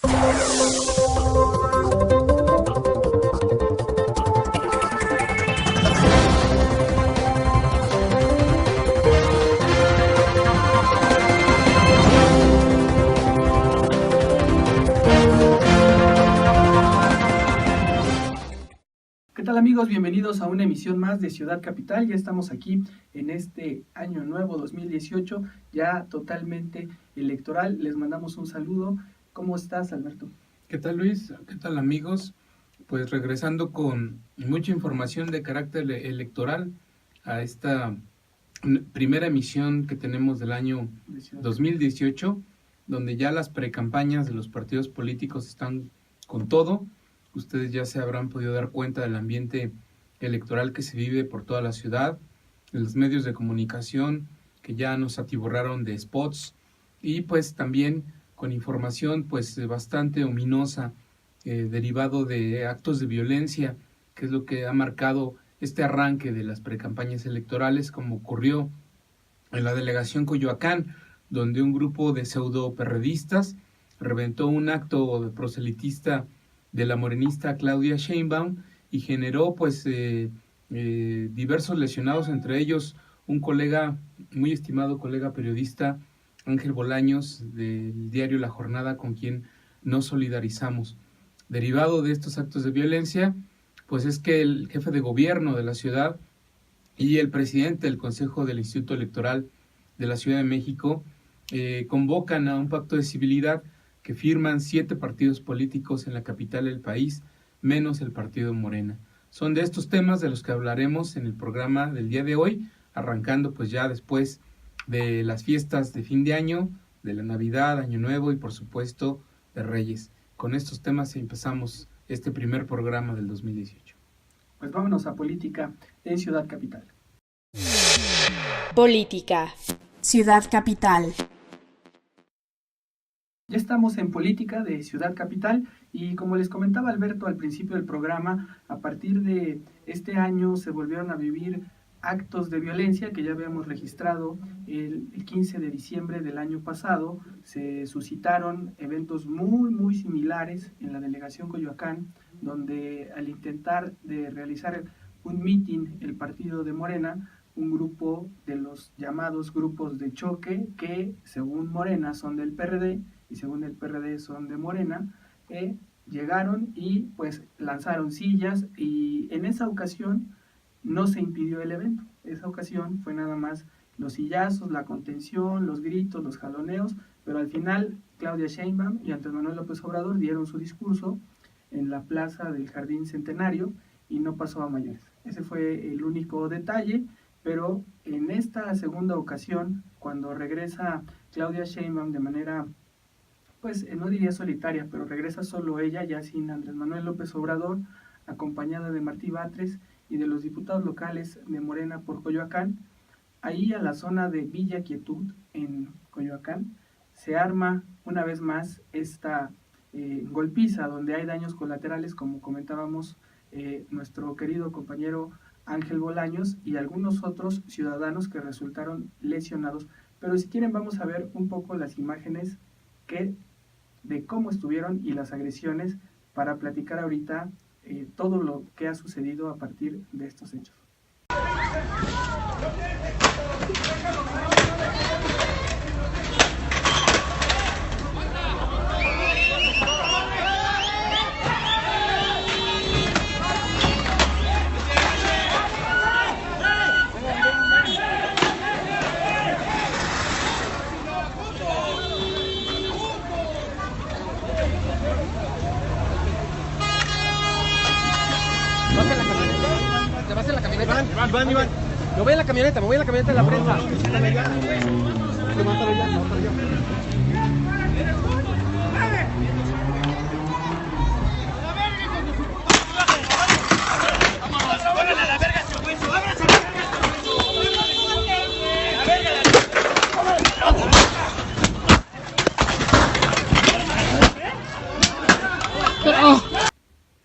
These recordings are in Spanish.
¿Qué tal, amigos? Bienvenidos a una emisión más de Ciudad Capital. Ya estamos aquí en este año nuevo 2018, ya totalmente electoral. Les mandamos un saludo. ¿Cómo estás, Alberto? ¿Qué tal, Luis? ¿Qué tal, amigos? Pues regresando con mucha información de carácter electoral a esta primera emisión que tenemos del año 2018, donde ya las precampañas de los partidos políticos están con todo. Ustedes ya se habrán podido dar cuenta del ambiente electoral que se vive por toda la ciudad, en los medios de comunicación que ya nos atiborraron de spots y pues también con información pues bastante ominosa, derivado de actos de violencia, que es lo que ha marcado este arranque de las precampañas electorales, como ocurrió en la delegación Coyoacán, donde un grupo de pseudo-perredistas reventó un acto de proselitista de la morenista Claudia Sheinbaum y generó pues diversos lesionados, entre ellos un colega, muy estimado colega periodista, Ángel Bolaños, del diario La Jornada, con quien nos solidarizamos. Derivado de estos actos de violencia, pues es que el jefe de gobierno de la ciudad y el presidente del Consejo del Instituto Electoral de la Ciudad de México convocan a un pacto de civilidad que firman 7 partidos políticos en la capital del país, menos el partido Morena. Son de estos temas de los que hablaremos en el programa del día de hoy, arrancando pues ya después de las fiestas de fin de año, de la Navidad, Año Nuevo y por supuesto de Reyes. Con estos temas empezamos este primer programa del 2018. Pues vámonos a política en Ciudad Capital. Política. Ciudad Capital. Ya estamos en política de Ciudad Capital y como les comentaba Alberto al principio del programa, a partir de este año se volvieron a vivir actos de violencia que ya habíamos registrado el 15 de diciembre del año pasado. Se suscitaron eventos muy similares en la delegación Coyoacán, donde al intentar de realizar un mitin el partido de Morena, un grupo de los llamados grupos de choque, que según Morena son del PRD y según el PRD son de Morena, llegaron y pues lanzaron sillas, y en esa ocasión no se impidió el evento. Esa ocasión fue nada más los sillazos, la contención, los gritos, los jaloneos, pero al final Claudia Sheinbaum y Andrés Manuel López Obrador dieron su discurso en la plaza del Jardín Centenario y no pasó a mayores. Ese fue el único detalle, pero en esta segunda ocasión, cuando regresa Claudia Sheinbaum de manera, pues no diría solitaria, pero regresa solo ella, ya sin Andrés Manuel López Obrador, acompañada de Martí Batres y de los diputados locales de Morena por Coyoacán. Ahí a la zona de Villa Quietud, en Coyoacán, se arma una vez más esta golpiza, donde hay daños colaterales, como comentábamos nuestro querido compañero Ángel Bolaños y algunos otros ciudadanos que resultaron lesionados. Pero si quieren vamos a ver un poco las imágenes de cómo estuvieron y las agresiones, para platicar ahorita todo lo que ha sucedido a partir de estos hechos. Iván. Me voy a la camioneta de la prensa.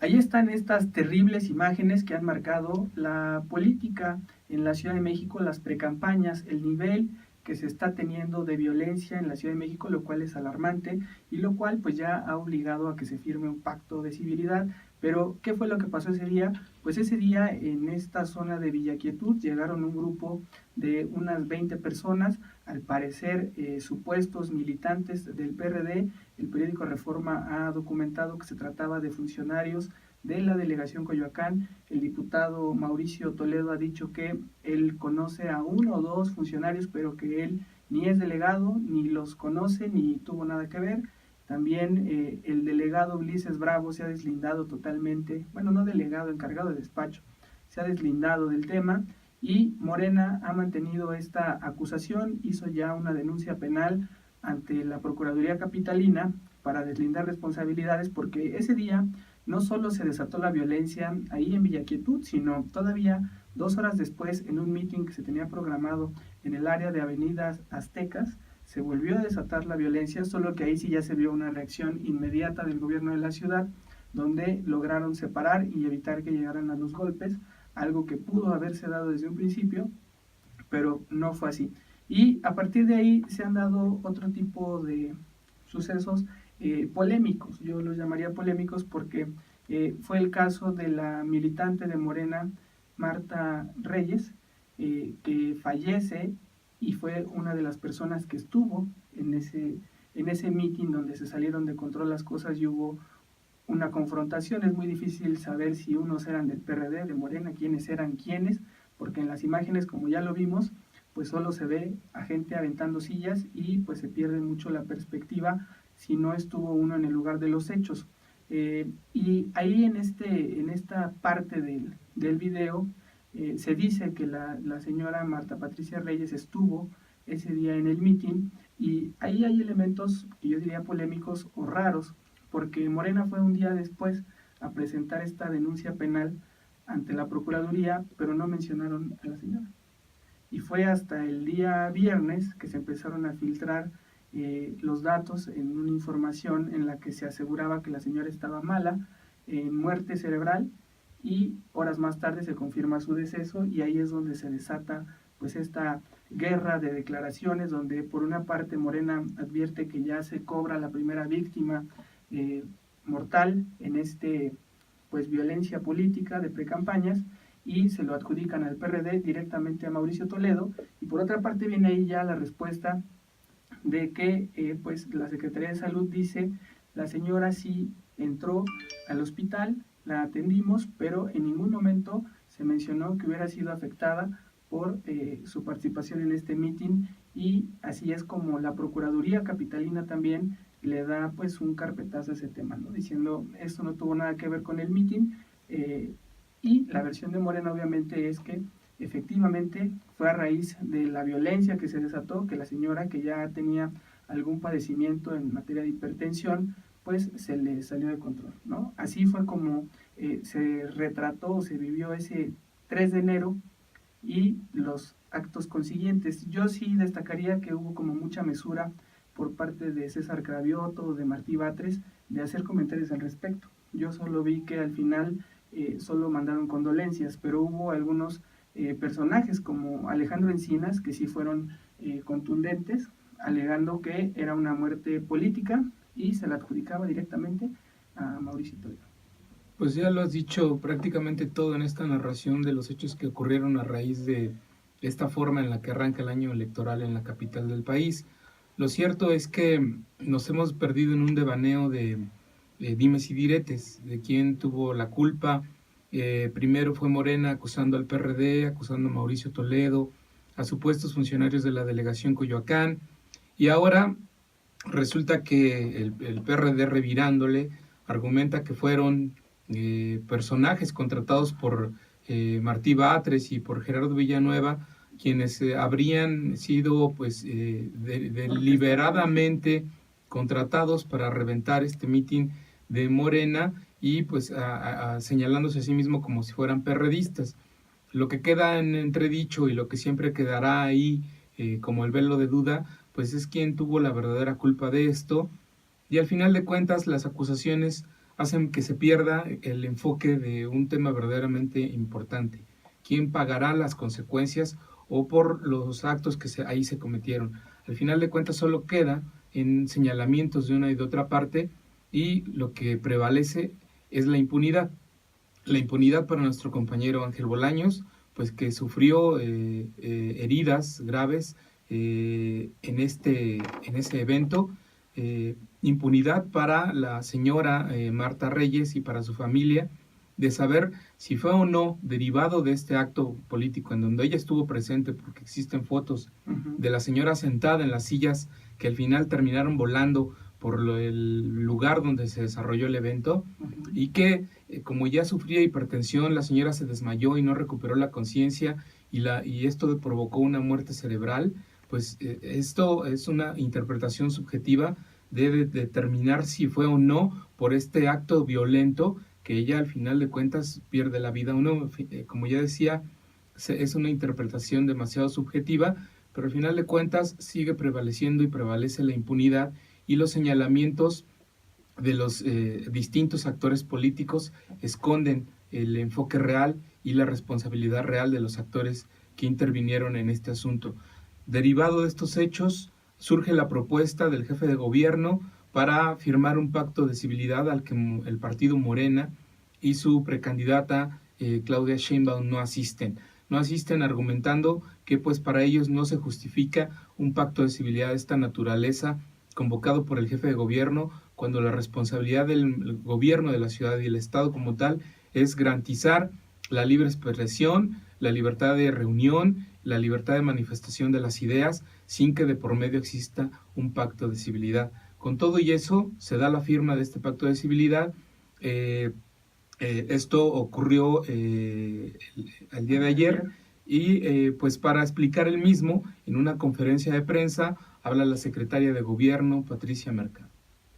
Ahí están estas terribles imágenes que han marcado la política en la Ciudad de México, las precampañas, el nivel que se está teniendo de violencia en la Ciudad de México, lo cual es alarmante y lo cual pues ya ha obligado a que se firme un pacto de civilidad. Pero, ¿qué fue lo que pasó ese día? Pues ese día en esta zona de Villa Quietud llegaron un grupo de unas 20 personas, al parecer supuestos militantes del PRD. El periódico Reforma ha documentado que se trataba de funcionarios de la delegación Coyoacán. El diputado Mauricio Toledo ha dicho que él conoce a uno o dos funcionarios, pero que él ni es delegado, ni los conoce, ni tuvo nada que ver. También el delegado Ulises Bravo se ha deslindado totalmente, bueno, no delegado, encargado de despacho, se ha deslindado del tema, y Morena ha mantenido esta acusación, hizo ya una denuncia penal ante la Procuraduría Capitalina para deslindar responsabilidades, porque ese día no solo se desató la violencia ahí en Villa Quietud, sino todavía 2 horas después, en un meeting que se tenía programado en el área de Avenidas Aztecas, se volvió a desatar la violencia, solo que ahí sí ya se vio una reacción inmediata del gobierno de la ciudad, donde lograron separar y evitar que llegaran a los golpes, algo que pudo haberse dado desde un principio, pero no fue así. Y a partir de ahí se han dado otro tipo de sucesos polémicos. Yo los llamaría polémicos porque fue el caso de la militante de Morena, Marta Reyes, que fallece y fue una de las personas que estuvo en ese meeting donde se salieron de control las cosas y hubo una confrontación. Es muy difícil saber si unos eran del PRD, de Morena, quiénes eran quiénes, porque en las imágenes, como ya lo vimos, pues solo se ve a gente aventando sillas y pues se pierde mucho la perspectiva si no estuvo uno en el lugar de los hechos. Y ahí en esta parte del video se dice que la señora Marta Patricia Reyes estuvo ese día en el meeting, y ahí hay elementos que yo diría polémicos o raros, porque Morena fue un día después a presentar esta denuncia penal ante la Procuraduría, pero no mencionaron a la señora. Y fue hasta el día viernes que se empezaron a filtrar los datos en una información en la que se aseguraba que la señora estaba mala, en muerte cerebral, y horas más tarde se confirma su deceso, y ahí es donde se desata pues esta guerra de declaraciones, donde por una parte Morena advierte que ya se cobra la primera víctima mortal en pues violencia política de precampañas, y se lo adjudican al PRD directamente a Mauricio Toledo, y por otra parte viene ahí ya la respuesta de que pues la Secretaría de Salud dice: la señora sí entró al hospital, la atendimos, pero en ningún momento se mencionó que hubiera sido afectada por su participación en este meeting, y así es como la Procuraduría Capitalina también le da pues un carpetazo a ese tema, ¿no? Diciendo esto no tuvo nada que ver con el meeting, y la versión de Morena obviamente es que efectivamente fue a raíz de la violencia que se desató, que la señora, que ya tenía algún padecimiento en materia de hipertensión, pues se le salió de control, ¿no? Así fue como se retrató, se vivió ese 3 de enero y los actos consiguientes. Yo sí destacaría que hubo como mucha mesura por parte de César Cravioto, de Martí Batres, de hacer comentarios al respecto. Yo solo vi que al final solo mandaron condolencias, pero hubo algunos personajes como Alejandro Encinas que sí fueron contundentes, alegando que era una muerte política y se la adjudicaba directamente a Mauricio Toledo. Pues ya lo has dicho prácticamente todo en esta narración de los hechos que ocurrieron a raíz de esta forma en la que arranca el año electoral en la capital del país. Lo cierto es que nos hemos perdido en un devaneo de dimes y diretes, de quién tuvo la culpa. Primero fue Morena acusando al PRD, acusando a Mauricio Toledo, a supuestos funcionarios de la delegación Coyoacán, y ahora resulta que el PRD, revirándole, argumenta que fueron personajes contratados por Martí Batres y por Gerardo Villanueva quienes habrían sido pues deliberadamente contratados para reventar este mitin de Morena, y pues señalándose a sí mismo como si fueran perredistas. Lo que queda en entredicho y lo que siempre quedará ahí como el velo de duda, pues es quién tuvo la verdadera culpa de esto, y al final de cuentas las acusaciones hacen que se pierda el enfoque de un tema verdaderamente importante: quién pagará las consecuencias o por los actos que ahí se cometieron. Al final de cuentas solo queda en señalamientos de una y de otra parte, y lo que prevalece es la impunidad. La impunidad para nuestro compañero Ángel Bolaños, pues que sufrió heridas graves en ese evento. Impunidad para la señora Marta Reyes y para su familia, de saber si fue o no derivado de este acto político en donde ella estuvo presente, porque existen fotos de la señora sentada en las sillas que al final terminaron volando por el lugar donde se desarrolló el evento, y que como ya sufría hipertensión, la señora se desmayó y no recuperó la conciencia, y esto provocó una muerte cerebral. Pues esto es una interpretación subjetiva, debe determinar si fue o no por este acto violento que ella al final de cuentas pierde la vida. Uno, como ya decía, es una interpretación demasiado subjetiva, pero al final de cuentas sigue prevaleciendo y prevalece la impunidad y los señalamientos de los distintos actores políticos esconden el enfoque real y la responsabilidad real de los actores que intervinieron en este asunto. Derivado de estos hechos, surge la propuesta del jefe de gobierno para firmar un pacto de civilidad al que el partido Morena y su precandidata Claudia Sheinbaum no asisten. No asisten argumentando que pues para ellos no se justifica un pacto de civilidad de esta naturaleza convocado por el jefe de gobierno, cuando la responsabilidad del gobierno de la ciudad y el Estado como tal es garantizar la libre expresión, la libertad de reunión, la libertad de manifestación de las ideas, sin que de por medio exista un pacto de civilidad. Con todo y eso, se da la firma de este pacto de civilidad. Esto ocurrió el día de ayer, y pues para explicar el mismo, en una conferencia de prensa, habla la secretaria de Gobierno, Patricia Mercado.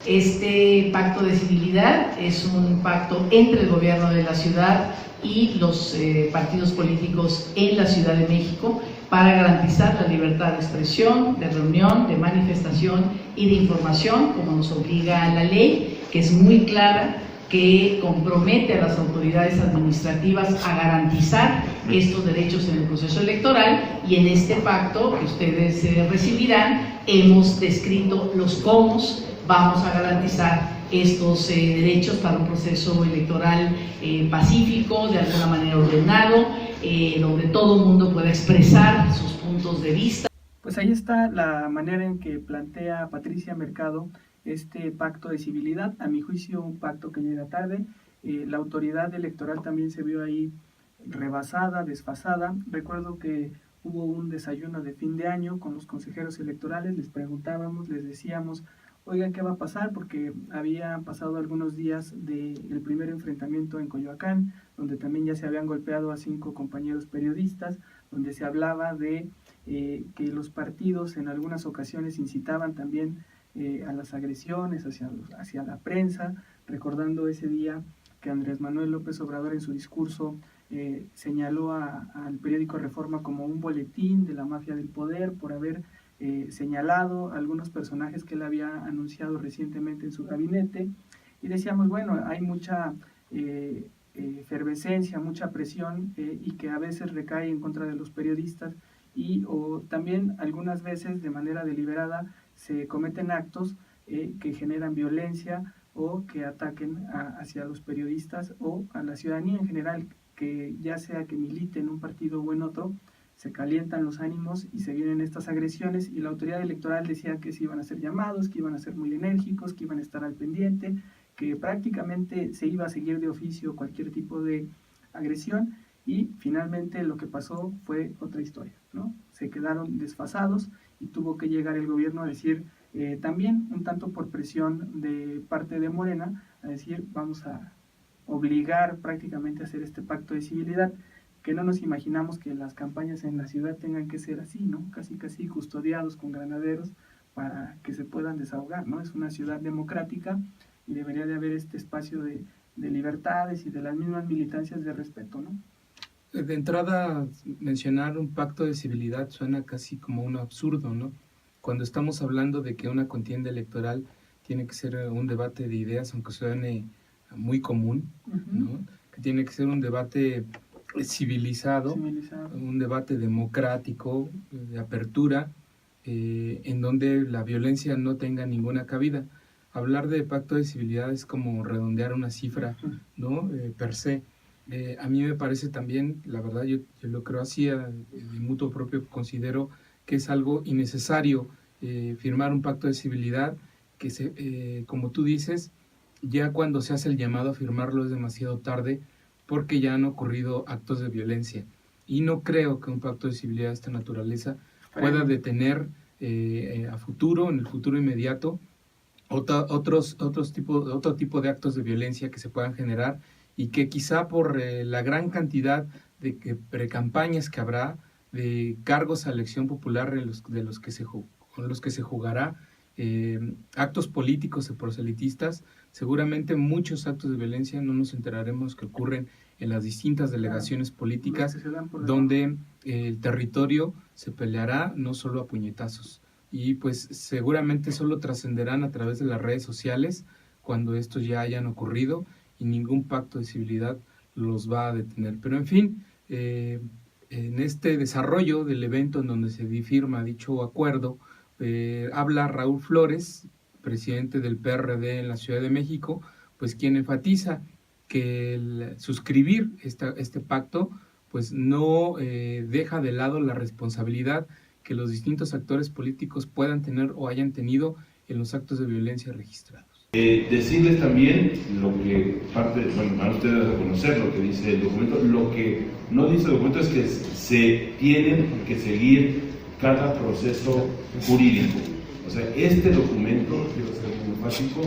Este pacto de civilidad es un pacto entre el gobierno de la ciudad y los partidos políticos en la Ciudad de México para garantizar la libertad de expresión, de reunión, de manifestación y de información, como nos obliga la ley, que es muy clara, que compromete a las autoridades administrativas a garantizar estos derechos en el proceso electoral, y en este pacto que ustedes recibirán hemos descrito los cómo vamos a garantizar estos derechos para un proceso electoral pacífico, de alguna manera ordenado, donde todo el mundo pueda expresar sus puntos de vista. Pues ahí está la manera en que plantea Patricia Mercado este pacto de civilidad. A mi juicio, un pacto que llega tarde. La autoridad electoral también se vio ahí rebasada, desfasada. Recuerdo que hubo un desayuno de fin de año con los consejeros electorales, les preguntábamos, les decíamos, oigan, ¿qué va a pasar? Porque había pasado algunos días del primer enfrentamiento en Coyoacán, donde también ya se habían golpeado a 5 compañeros periodistas, donde se hablaba de que los partidos en algunas ocasiones incitaban también a las agresiones hacia la prensa, recordando ese día que Andrés Manuel López Obrador en su discurso señaló al periódico Reforma como un boletín de la mafia del poder por haber señalado algunos personajes que él había anunciado recientemente en su gabinete, y decíamos, bueno, hay mucha efervescencia, mucha presión y que a veces recae en contra de los periodistas, o también algunas veces de manera deliberada se cometen actos que generan violencia o que ataquen hacia los periodistas o a la ciudadanía en general, que ya sea que milite en un partido o en otro, se calientan los ánimos y se vienen estas agresiones, y la autoridad electoral decía que se iban a hacer llamados, que iban a ser muy enérgicos, que iban a estar al pendiente, que prácticamente se iba a seguir de oficio cualquier tipo de agresión, y finalmente lo que pasó fue otra historia, ¿no? Se quedaron desfasados y tuvo que llegar el gobierno a decir, también un tanto por presión de parte de Morena, a decir, vamos a obligar prácticamente a hacer este pacto de civilidad, que no nos imaginamos que las campañas en la ciudad tengan que ser así, ¿no? Casi custodiados con granaderos para que se puedan desahogar, ¿no? Es una ciudad democrática y debería de haber este espacio de libertades y de las mismas militancias de respeto, ¿no? De entrada, mencionar un pacto de civilidad suena casi como un absurdo, ¿no? Cuando estamos hablando de que una contienda electoral tiene que ser un debate de ideas, aunque suene muy común, ¿no? Que tiene que ser un debate civilizado, un debate democrático, de apertura, en donde la violencia no tenga ninguna cabida. Hablar de pacto de civilidad es como redondear una cifra, ¿no? Per se. A mí me parece también, la verdad, yo lo creo así, de mutuo propio considero que es algo innecesario firmar un pacto de civilidad, que como tú dices, ya cuando se hace el llamado a firmarlo es demasiado tarde, porque ya han ocurrido actos de violencia. Y no creo que un pacto de civilidad de esta naturaleza pueda detener a futuro, en el futuro inmediato, otro tipo de actos de violencia que se puedan generar, y que quizá por la gran cantidad de precampañas que habrá, de cargos a elección popular con los que se jugará, actos políticos y proselitistas, seguramente muchos actos de violencia no nos enteraremos que ocurren en las distintas delegaciones políticas, donde el territorio se peleará no solo a puñetazos, y pues seguramente solo trascenderán a través de las redes sociales cuando estos ya hayan ocurrido, y ningún pacto de civilidad los va a detener. Pero en fin, en este desarrollo del evento en donde se firma dicho acuerdo, habla Raúl Flores, presidente del PRD en la Ciudad de México, pues quien enfatiza que el suscribir este pacto pues no deja de lado la responsabilidad que los distintos actores políticos puedan tener o hayan tenido en los actos de violencia registrados. Decirles también lo que van a ustedes a conocer lo que dice el documento. Lo que no dice el documento es que se tienen que seguir cada proceso jurídico. O sea, este documento, quiero ser muy enfático,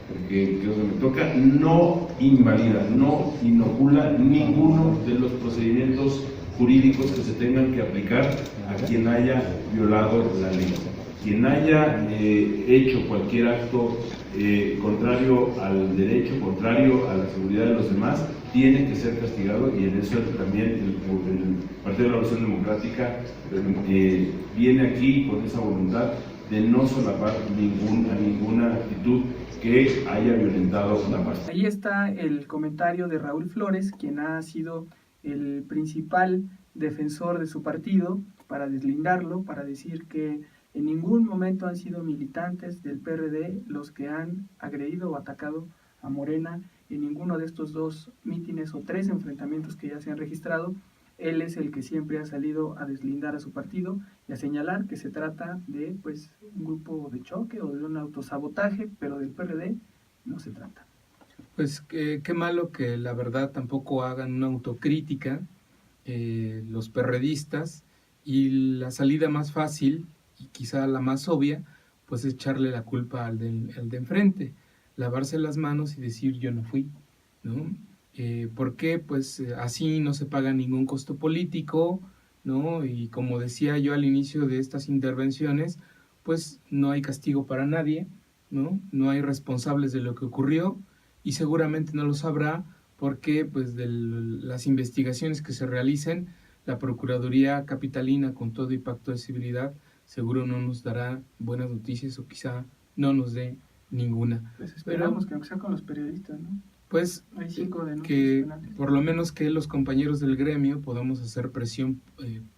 porque creo que me toca, no invalida, no inocula ninguno de los procedimientos jurídicos que se tengan que aplicar a quien haya violado la ley. Quien haya hecho cualquier acto contrario al derecho, contrario a la seguridad de los demás, tiene que ser castigado, y en eso también el Partido de la Revolución Democrática viene aquí con esa voluntad de no solapar ninguna actitud que haya violentado la paz. Ahí está el comentario de Raúl Flores, quien ha sido el principal defensor de su partido, para deslindarlo, para decir que en ningún momento han sido militantes del PRD los que han agredido o atacado a Morena en ninguno de estos 2 mítines o 3 enfrentamientos que ya se han registrado. Él es el que siempre ha salido a deslindar a su partido y a señalar que se trata de un grupo de choque o de un autosabotaje, pero del PRD no se trata. Pues qué malo que la verdad tampoco hagan una autocrítica los perredistas, y la salida más fácil y quizá la más obvia pues es echarle la culpa al de enfrente, lavarse las manos y decir yo no fui, ¿no? ¿Por qué? Pues así no se paga ningún costo político, ¿no? Y como decía yo al inicio de estas intervenciones, pues no hay castigo para nadie, ¿no? No hay responsables de lo que ocurrió, y seguramente no lo sabrá porque pues de las investigaciones que se realicen, la Procuraduría Capitalina, con todo y pacto de civilidad, seguro no nos dará buenas noticias, o quizá no nos dé ninguna. Pues esperamos que aunque sea con los periodistas, ¿no? Pues hay 5 denuncias que penales. Por lo menos que los compañeros del gremio podamos hacer presión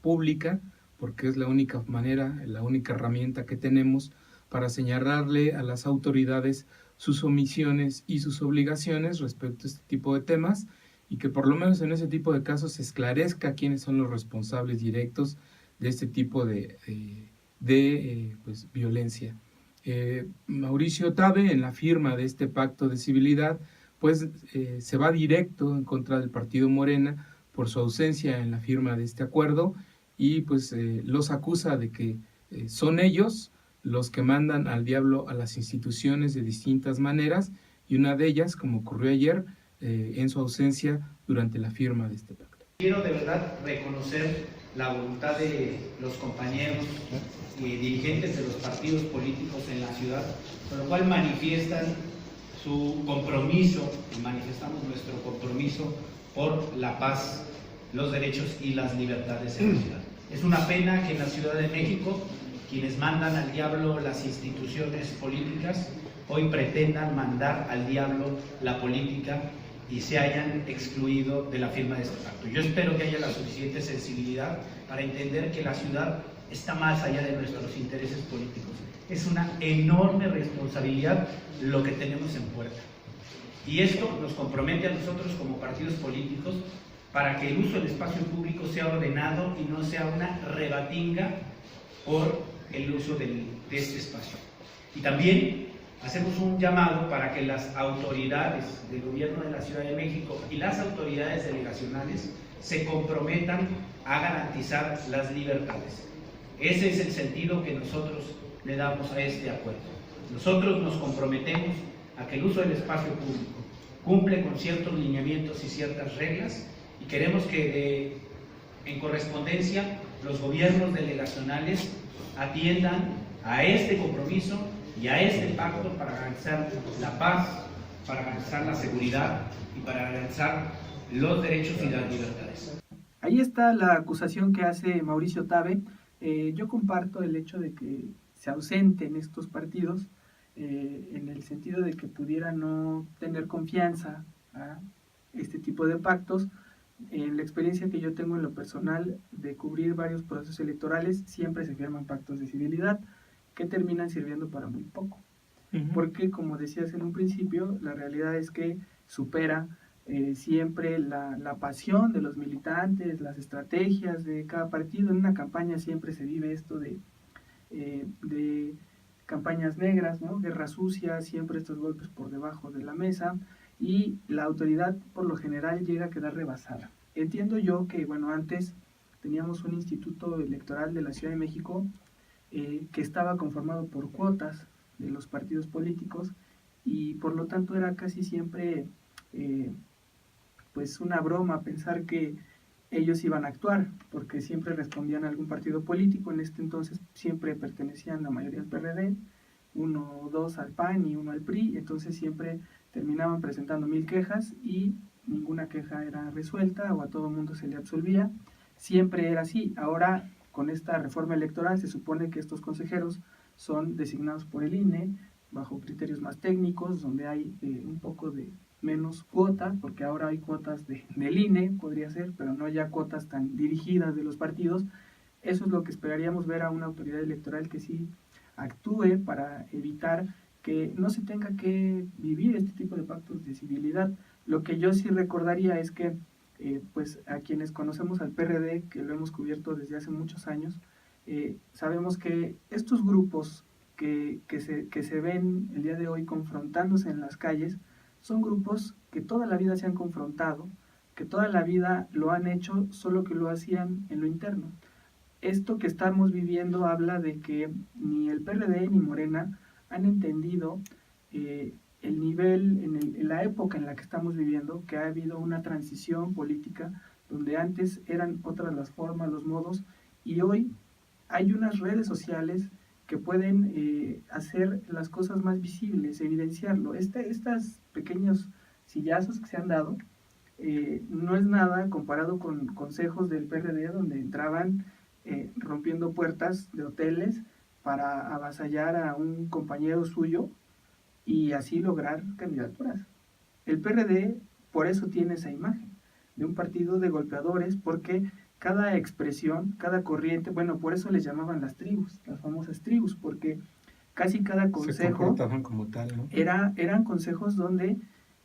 pública, porque es la única manera, la única herramienta que tenemos para señalarle a las autoridades sus omisiones y sus obligaciones respecto a este tipo de temas, y que por lo menos en ese tipo de casos se esclarezca quiénes son los responsables directos de este tipo de violencia. Mauricio Tabe, en la firma de este pacto de civilidad, pues se va directo en contra del partido Morena por su ausencia en la firma de este acuerdo, y pues los acusa de que son ellos los que mandan al diablo a las instituciones de distintas maneras, y una de ellas, como ocurrió ayer, en su ausencia durante la firma de este pacto. Quiero de verdad reconocer la voluntad de los compañeros y dirigentes de los partidos políticos en la ciudad, con lo cual manifiestan su compromiso, y manifestamos nuestro compromiso por la paz, los derechos y las libertades en la ciudad. Es una pena que en la Ciudad de México quienes mandan al diablo las instituciones políticas hoy pretendan mandar al diablo la política y se hayan excluido de la firma de este pacto. Yo espero que haya la suficiente sensibilidad para entender que la ciudad está más allá de nuestros intereses políticos. Es una enorme responsabilidad lo que tenemos en puerta. Y esto nos compromete a nosotros como partidos políticos para que el uso del espacio público sea ordenado y no sea una rebatinga por el uso de este espacio. Y también hacemos un llamado para que las autoridades del gobierno de la Ciudad de México y las autoridades delegacionales se comprometan a garantizar las libertades. Ese es el sentido que nosotros le damos a este acuerdo. Nosotros nos comprometemos a que el uso del espacio público cumple con ciertos lineamientos y ciertas reglas, y queremos que en correspondencia los gobiernos delegacionales atiendan a este compromiso y a este pacto para garantizar la paz, para garantizar la seguridad y para garantizar los derechos y las libertades. Ahí está la acusación que hace Mauricio Tabe. Yo comparto el hecho de que se ausenten estos partidos en el sentido de que pudieran no tener confianza a este tipo de pactos. En la experiencia que yo tengo en lo personal de cubrir varios procesos electorales, siempre se firman pactos de civilidad que terminan sirviendo para muy poco. Porque, como decías en un principio, la realidad es que supera siempre la pasión de los militantes, las estrategias de cada partido. En una campaña siempre se vive esto de campañas negras, ¿no? Guerra sucia, siempre estos golpes por debajo de la mesa, y la autoridad por lo general llega a quedar rebasada. Entiendo yo que, bueno, antes teníamos un instituto electoral de la Ciudad de México que estaba conformado por cuotas de los partidos políticos, y por lo tanto era casi siempre pues una broma pensar que ellos iban a actuar, porque siempre respondían a algún partido político. En este entonces siempre pertenecían la mayoría al PRD, 1 o 2 al PAN y 1 al PRI, entonces siempre terminaban presentando 1000 quejas y ninguna queja era resuelta o a todo mundo se le absolvía. Siempre era así. Ahora, con esta reforma electoral, se supone que estos consejeros son designados por el INE bajo criterios más técnicos, donde hay un poco de menos cuota, porque ahora hay cuotas del INE, podría ser, pero no ya cuotas tan dirigidas de los partidos. Eso es lo que esperaríamos ver a una autoridad electoral que sí actúe para evitar que no se tenga que vivir este tipo de pactos de civilidad. Lo que yo sí recordaría es que pues a quienes conocemos al PRD, que lo hemos cubierto desde hace muchos años, sabemos que estos grupos que se ven el día de hoy confrontándose en las calles son grupos que toda la vida se han confrontado, que toda la vida lo han hecho, solo que lo hacían en lo interno. Esto que estamos viviendo habla de que ni el PRD ni Morena han entendido el nivel, en la época en la que estamos viviendo, que ha habido una transición política donde antes eran otras las formas, los modos, y hoy hay unas redes sociales que pueden hacer las cosas más visibles, evidenciarlo. Estos pequeños sillazos que se han dado no es nada comparado con consejos del PRD donde entraban rompiendo puertas de hoteles para avasallar a un compañero suyo y así lograr candidaturas. El PRD por eso tiene esa imagen de un partido de golpeadores, porque cada expresión, cada corriente, bueno, por eso les llamaban las tribus, las famosas tribus, porque casi cada consejo como tal, ¿no? eran consejos donde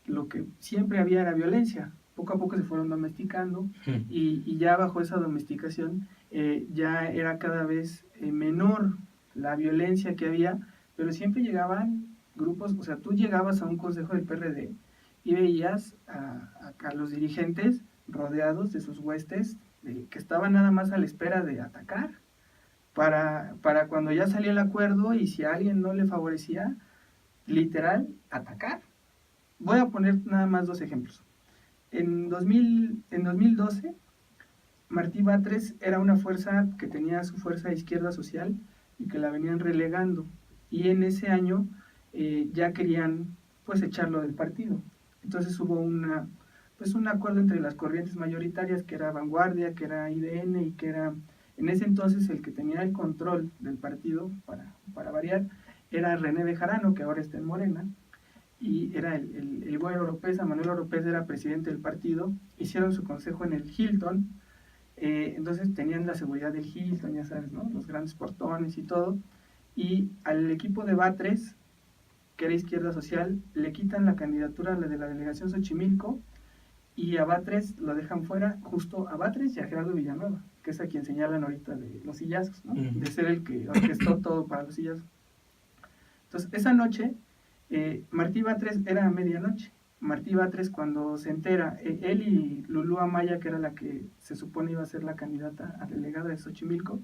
lo que siempre había era violencia. Poco a poco se fueron domesticando y ya bajo esa domesticación ya era cada vez menor la violencia que había, pero siempre llegaban grupos. O sea, tú llegabas a un consejo del PRD y veías a los dirigentes rodeados de sus huestes que estaban nada más a la espera de atacar, para cuando ya salía el acuerdo y si a alguien no le favorecía, literal, atacar. Voy a poner nada más 2 ejemplos. En 2012, Martí Batres era una fuerza que tenía su fuerza de izquierda social y que la venían relegando, y en ese año ya querían pues echarlo del partido. Entonces hubo un acuerdo entre las corrientes mayoritarias, que era Vanguardia, que era IDN y que era en ese entonces el que tenía el control del partido, para variar, era René Bejarano, que ahora está en Morena. y era el Güero Oropesa. Manuel Oropesa era presidente del partido, hicieron su consejo en el Hilton, entonces tenían la seguridad del Hilton, ya sabes, ¿no? Los grandes portones y todo, y al equipo de Batres, que era Izquierda Social, le quitan la candidatura a la de la delegación Xochimilco, y a Batres lo dejan fuera, justo a Batres y a Gerardo Villanueva, que es a quien señalan ahorita de los sillazos, ¿no? De ser el que orquestó todo para los sillazos. Entonces, esa noche, Martí Batres era a medianoche. Martí Batres, cuando se entera, él y Lulú Amaya, que era la que se supone iba a ser la candidata a delegada de Xochimilco,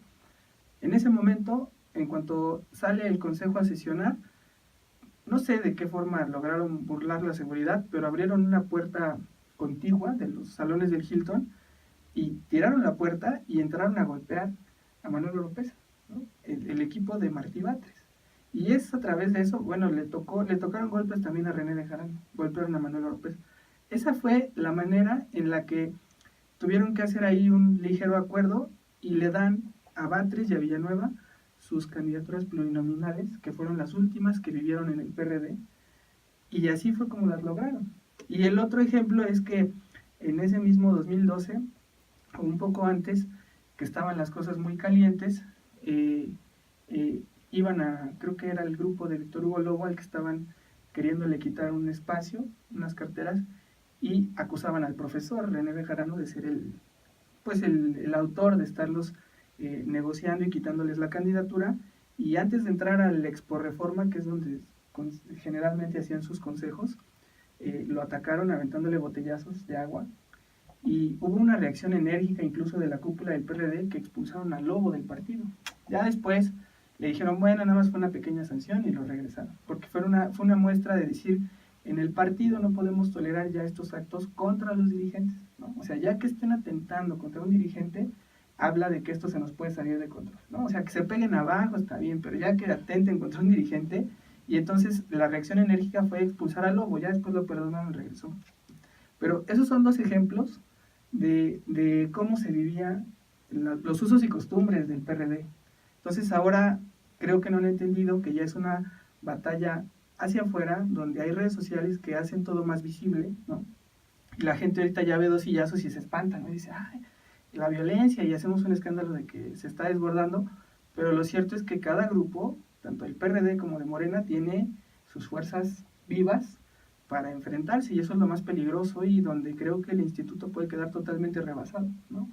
en ese momento, en cuanto sale el consejo a sesionar, no sé de qué forma lograron burlar la seguridad, pero abrieron una puerta contigua de los salones del Hilton y tiraron la puerta y entraron a golpear a Manuel Oropesa, ¿no? El equipo de Martí Batres. Y es a través de eso, bueno, le tocaron golpes también a René Bejarano, golpearon a Manuel Oropesa. Esa fue la manera en la que tuvieron que hacer ahí un ligero acuerdo y le dan a Batres y a Villanueva sus candidaturas plurinominales, que fueron las últimas que vivieron en el PRD, y así fue como las lograron. Y el otro ejemplo es que en ese mismo 2012, o un poco antes, que estaban las cosas muy calientes, iban a, creo que era el grupo de Víctor Hugo Lobo, al que estaban queriéndole quitar un espacio, unas carteras, y acusaban al profesor René Bejarano de ser el autor de estarlos negociando y quitándoles la candidatura. Y antes de entrar al Expo Reforma, que es donde generalmente hacían sus consejos, lo atacaron aventándole botellazos de agua, y hubo una reacción enérgica incluso de la cúpula del PRD, que expulsaron al Lobo del partido. Ya después le dijeron, bueno, nada más fue una pequeña sanción, y lo regresaron, porque fue una muestra de decir, en el partido no podemos tolerar ya estos actos contra los dirigentes, ¿no? O sea, ya que estén atentando contra un dirigente, habla de que esto se nos puede salir de control, ¿no? O sea, que se peguen abajo está bien, pero ya que atenten contra un dirigente. Y entonces la reacción enérgica fue expulsar al Lobo, ya después lo perdonaron y regresó. Pero esos son dos ejemplos de cómo se vivían los usos y costumbres del PRD. Entonces ahora creo que no han entendido que ya es una batalla hacia afuera, donde hay redes sociales que hacen todo más visible, ¿no? Y la gente ahorita ya ve dos sillazos y se espanta, ¿no? Y dice, ay, la violencia, y hacemos un escándalo de que se está desbordando, pero lo cierto es que cada grupo, tanto el PRD como de Morena, tiene sus fuerzas vivas para enfrentarse, y eso es lo más peligroso y donde creo que el instituto puede quedar totalmente rebasado, ¿no?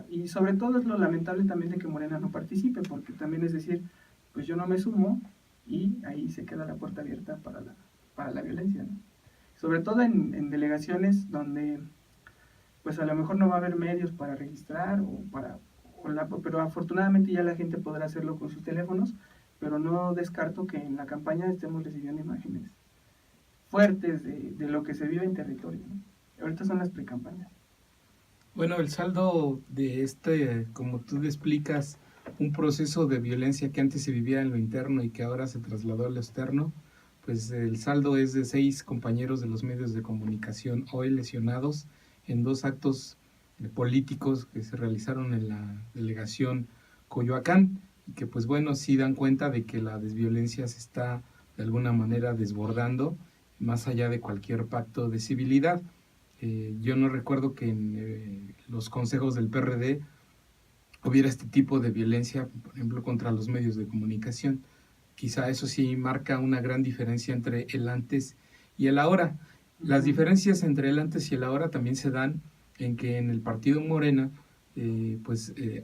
Y sobre todo es lo lamentable también de que Morena no participe, porque también es decir, pues yo no me sumo, y ahí se queda la puerta abierta para la violencia, ¿no? Sobre todo en delegaciones donde pues a lo mejor no va a haber medios para registrar, pero afortunadamente ya la gente podrá hacerlo con sus teléfonos, pero no descarto que en la campaña estemos recibiendo imágenes fuertes de lo que se vive en territorio, ¿no? Ahorita son las precampañas. Bueno, el saldo de como tú explicas, un proceso de violencia que antes se vivía en lo interno y que ahora se trasladó a lo externo, pues el saldo es de 6 compañeros de los medios de comunicación hoy lesionados en 2 actos políticos que se realizaron en la delegación Coyoacán, y que pues bueno, sí dan cuenta de que la desviolencia se está de alguna manera desbordando más allá de cualquier pacto de civilidad. Yo no recuerdo que en los consejos del PRD hubiera este tipo de violencia, por ejemplo, contra los medios de comunicación. Quizá eso sí marca una gran diferencia entre el antes y el ahora. Las diferencias entre el antes y el ahora también se dan en que en el partido Morena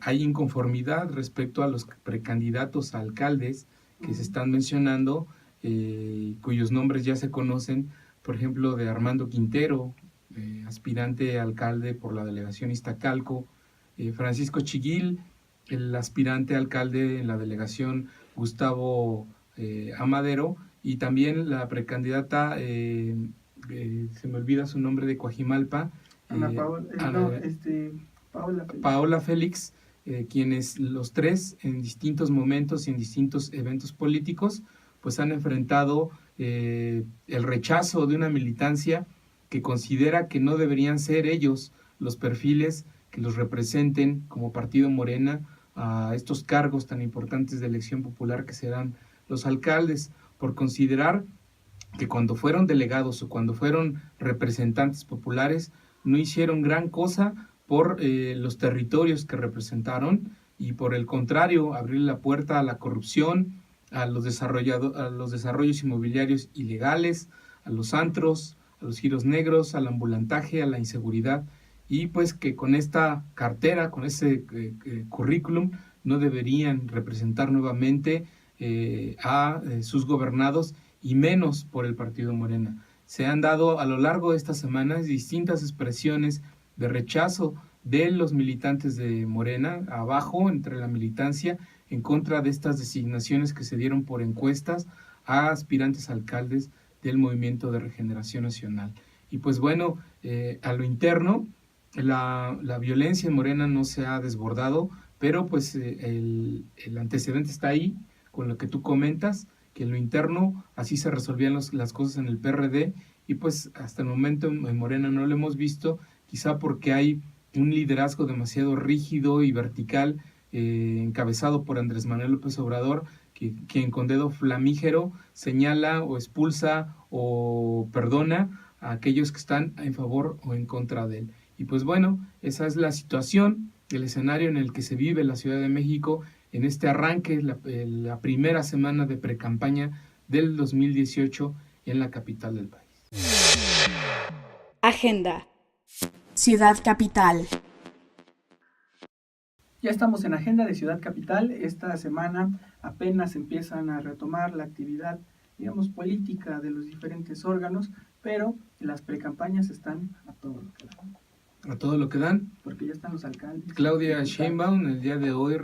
hay inconformidad respecto a los precandidatos a alcaldes que se están mencionando, cuyos nombres ya se conocen, por ejemplo, de Armando Quintero, aspirante a alcalde por la delegación Iztacalco, Francisco Chiguil, el aspirante a alcalde en la delegación Gustavo Amadero, y también la precandidata, se me olvida su nombre, de Coajimalpa, Paola Félix, quienes los 3 en distintos momentos y en distintos eventos políticos pues han enfrentado el rechazo de una militancia que considera que no deberían ser ellos los perfiles que los representen como partido Morena a estos cargos tan importantes de elección popular que serán los alcaldes, por considerar que cuando fueron delegados o cuando fueron representantes populares no hicieron gran cosa por los territorios que representaron, y por el contrario, abrir la puerta a la corrupción, a los desarrollos inmobiliarios ilegales, a los antros, a los giros negros, al ambulantaje, a la inseguridad, y pues que con esta cartera, con ese currículum, no deberían representar nuevamente a sus gobernados, y menos por el partido Morena. Se han dado a lo largo de estas semanas distintas expresiones de rechazo de los militantes de Morena, abajo, entre la militancia, en contra de estas designaciones que se dieron por encuestas a aspirantes alcaldes del Movimiento de Regeneración Nacional. Y pues bueno, a lo interno, la violencia en Morena no se ha desbordado, pero pues el antecedente está ahí, con lo que tú comentas, que en lo interno así se resolvían las cosas en el PRD, y pues hasta el momento en Morena no lo hemos visto, quizá porque hay un liderazgo demasiado rígido y vertical, encabezado por Andrés Manuel López Obrador, quien con dedo flamígero señala o expulsa o perdona a aquellos que están en favor o en contra de él. Y pues bueno, esa es la situación, el escenario en el que se vive la Ciudad de México en este arranque, la primera semana de precampaña del 2018 en la capital del país. Agenda. Ciudad Capital. Ya estamos en agenda de Ciudad Capital. Esta semana apenas empiezan a retomar la actividad, digamos, política de los diferentes órganos, pero las precampañas están a todo lo que dan. A todo lo que dan. Porque ya están los alcaldes. Claudia Sheinbaum el día de hoy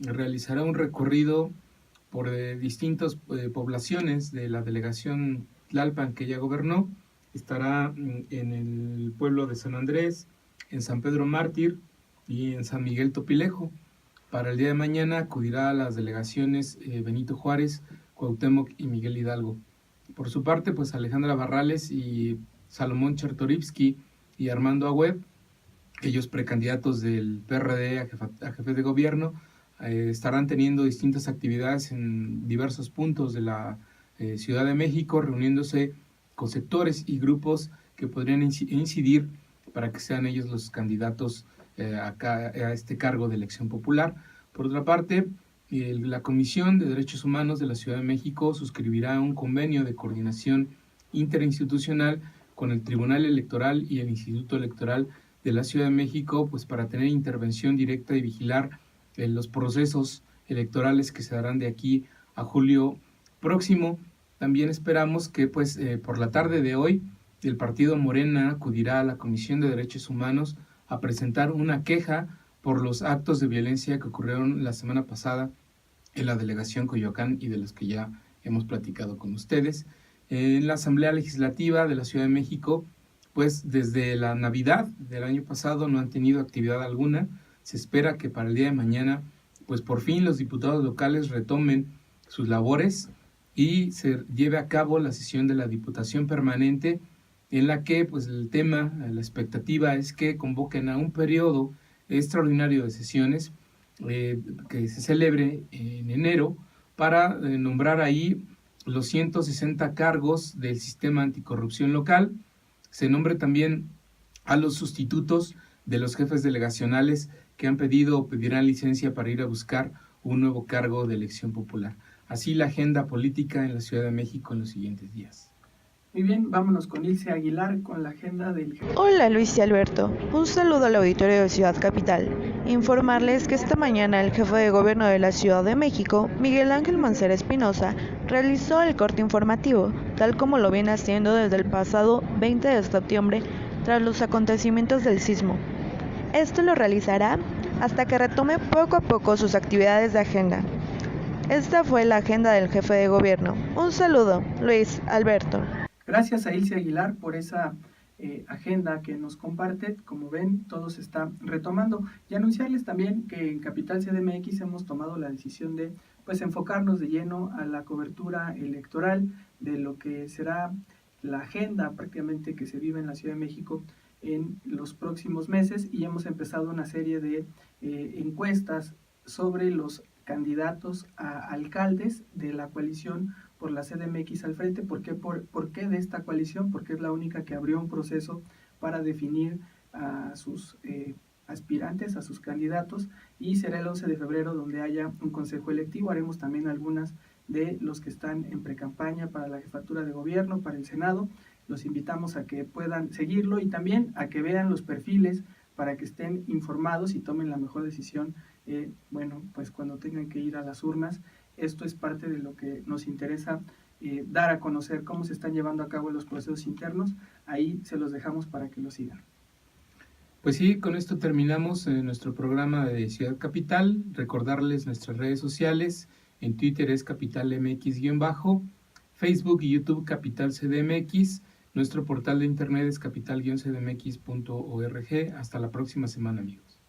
realizará un recorrido por distintas poblaciones de la delegación Tlalpan que ya gobernó. Estará en el pueblo de San Andrés, en San Pedro Mártir y en San Miguel Topilejo. Para el día de mañana acudirá a las delegaciones Benito Juárez, Cuauhtémoc y Miguel Hidalgo. Por su parte, pues Alejandra Barrales y Salomón Chertorivsky y Armando Agüed, ellos precandidatos del PRD a jefe de gobierno, estarán teniendo distintas actividades en diversos puntos de la Ciudad de México, reuniéndose con sectores y grupos que podrían incidir para que sean ellos los candidatos a este cargo de elección popular. Por otra parte, la Comisión de Derechos Humanos de la Ciudad de México suscribirá un convenio de coordinación interinstitucional con el Tribunal Electoral y el Instituto Electoral de la Ciudad de México, pues para tener intervención directa y vigilar los procesos electorales que se darán de aquí a julio próximo. También esperamos que pues por la tarde de hoy el partido Morena acudirá a la Comisión de Derechos Humanos a presentar una queja por los actos de violencia que ocurrieron la semana pasada en la delegación Coyoacán y de los que ya hemos platicado con ustedes. En la Asamblea Legislativa de la Ciudad de México, pues desde la Navidad del año pasado no han tenido actividad alguna. Se espera que para el día de mañana, pues por fin los diputados locales retomen sus labores y se lleve a cabo la sesión de la Diputación Permanente, en la que pues el tema, la expectativa es que convoquen a un periodo extraordinario de sesiones que se celebre en enero para nombrar ahí los 160 cargos del sistema anticorrupción local. Se nombre también a los sustitutos de los jefes delegacionales que han pedido o pedirán licencia para ir a buscar un nuevo cargo de elección popular. Así la agenda política en la Ciudad de México en los siguientes días. Muy bien, vámonos con Ilse Aguilar con la agenda del... Hola Luis y Alberto, un saludo al auditorio de Ciudad Capital. Informarles que esta mañana el jefe de gobierno de la Ciudad de México, Miguel Ángel Mancera Espinosa, realizó el corte informativo, tal como lo viene haciendo desde el pasado 20 de septiembre tras los acontecimientos del sismo. Esto lo realizará hasta que retome poco a poco sus actividades de agenda. Esta fue la agenda del jefe de gobierno. Un saludo, Luis, Alberto. Gracias a Ilse Aguilar por esa agenda que nos comparte. Como ven, todo se está retomando. Y anunciarles también que en Capital CDMX hemos tomado la decisión de pues enfocarnos de lleno a la cobertura electoral de lo que será la agenda prácticamente que se vive en la Ciudad de México en los próximos meses, y hemos empezado una serie de encuestas sobre los candidatos a alcaldes de la coalición por la CDMX al frente. ¿Por qué de esta coalición? Porque es la única que abrió un proceso para definir a sus aspirantes, a sus candidatos, y será el 11 de febrero donde haya un consejo electivo. Haremos también algunas de los que están en precampaña para la jefatura de gobierno, para el Senado. Los invitamos a que puedan seguirlo y también a que vean los perfiles para que estén informados y tomen la mejor decisión, pues cuando tengan que ir a las urnas. Esto es parte de lo que nos interesa, dar a conocer cómo se están llevando a cabo los procesos internos. Ahí se los dejamos para que lo sigan. Pues sí, con esto terminamos nuestro programa de Ciudad Capital. Recordarles nuestras redes sociales. En Twitter es capitalmx-, Facebook y YouTube Capital CDMX. Nuestro portal de internet es capital-cdmx.org. Hasta la próxima semana, amigos.